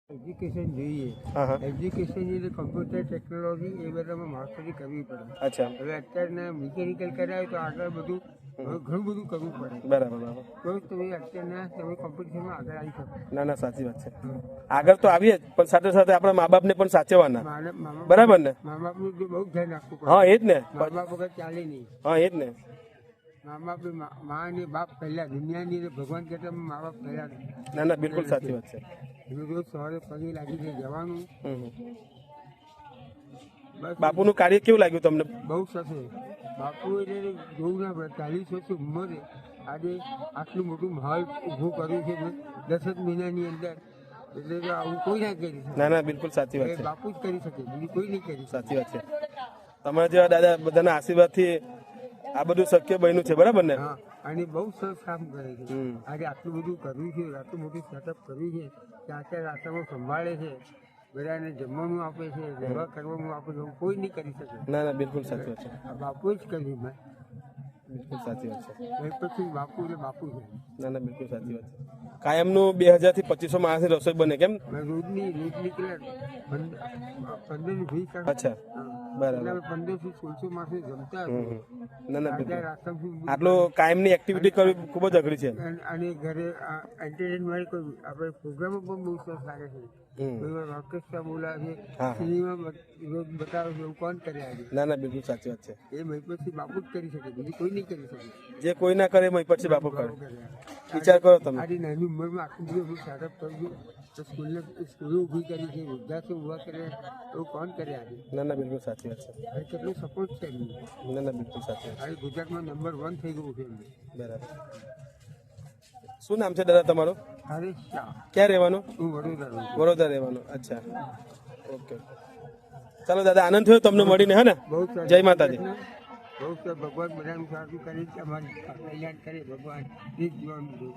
Education જોઈએ. હા હા એજ્યુકેશન એટલે કમ્પ્યુટર ટેકનોલોજી એ બધામાં માસ્ટરી કરવી પડે. અચ્છા હવે અત્યારના મિકેનિકલ કરાવે તો આગળ બધું ઘણું બધું કરવું પડે. બરાબર બરાબર. તો જ તમે અત્યારના તમે કોમ્પિટિશનમાં આગળ આવી શકો. ના ના સાચી વાત છે. આગળ તો આવીએ જ પણ સાથે સાથે આપણા મા બાપને પણ સાચવવાના. બરાબર ને? મા બાપનું બી બહુ ધ્યાન રાખવું પડે. હા એ જ ને. મા બાપ વગર ચાલે નહીં. હા એ જ ને. મા બાપ મા અને બાપ પહેલા દુનિયાની અંદર ભગવાન કરતા મા બાપ પહેલા. ના ના બિલકુલ સાચી વાત છે. રોજ સવારે પગે લાગીને જવાનું. બસ બાપુનું કાર્ય કેવું લાગ્યું તમને? બહુ સરસ. બાપુ એટલે જોવું ના પડે 40 વર્ષની ઉંમરે આજે આટલું મોટું મહાલ ઊભું કર્યું છે 10 જ મહિનાની અંદર. એટલે તો આવું કોઈ ના કરી શકે. ના ના બિલકુલ સાચી વાત છે. બાપુ જ કરી શકે, બીજું કોઈ નહીં કરી શકે. સાચી વાત છે. તમારા જેવા દાદા બધાના આશીર્વાદથી આ બધું શક્ય બન્યું છે. બરાબર ને? હા, અને બહુ સરસ કામ કરે છે. આજે આટલું બધું કરવું છે, આટલું મોટું સેટઅપ કર્યું છે, ત્યાં રાસ્તામાં સંભાળે છે, બધાને જમવાનું આપે છે, રહેવા કરવાનું આપે છે, કોઈ નહીં કરી શકે. ના ના બિલકુલ સાચી વાત છે. આ બાપુ જ કર્યું મેં. બિલકુલ સાચી વાત છે. એ પછી બાપુ એટલે બાપુ છે. ના ના બિલકુલ સાચી વાત છે. કાયમનું 2000 થી 2500 માણસની રસોઈ બને કેમ? રોજની કેટલા 15 20. અચ્છા બરાબર. 15 થી 1600 માણસો જમતા ના ના બિલકુલ. રાસ્તા આટલું કાયમની એક્ટિવિટી કરવી ખૂબ જ અઘરી છે. અને ઘરે એન્ટરટેનમેન્ટ કોઈ આપણે પ્રોગ્રામો પણ બહુ સરસ લાગે છે. ઓર્કેસ્ટ્રા બોલાવે છે, સિનેમા બતાવે છે, એવું કોણ કરે આજે? ના ના બિલકુલ સાચી વાત છે. એ મહિપતસિંહ બાપુ જ કરી શકે, બીજું કોઈ નહીં કરી શકે. જે કોઈ ના કરે મહિપતસિંહ બાપુ કરે. વિચાર કરો તમે. આજે નાની ઉંમરમાં આટલું બધું સ્ટાર્ટઅપ કર્યું તો સ્કૂલો ઊભી કરી છે, વિદ્યાર્થીઓ ઊભા કરે, એવું કોણ કરે આજે? ના ના બિલકુલ સાચી વાત છે. હવે કેટલું સપોર્ટ છે એમનું. ના ના બિલકુલ સાચી વાત આજે ગુજરાતમાં નંબર 1 થઈ ગયું છે એમનું. છે. બરાબર. શું નામ છે દાદા તમારું? હરીશ શાહ. ક્યાં રહેવાનું? હું વડોદરા રહું છું. વડોદરા રહેવાનું. અચ્છા ઓકે. ચાલો દાદા આનંદ થયો તમને મળીને. હે ને? બહુ સરસ. જય માતાજી. બહુ સરસ. ભગવાન બધાનું સારું કરે, અમારી કલ્યાણ કરે ભગવાન. એ જ જોવાનું છે.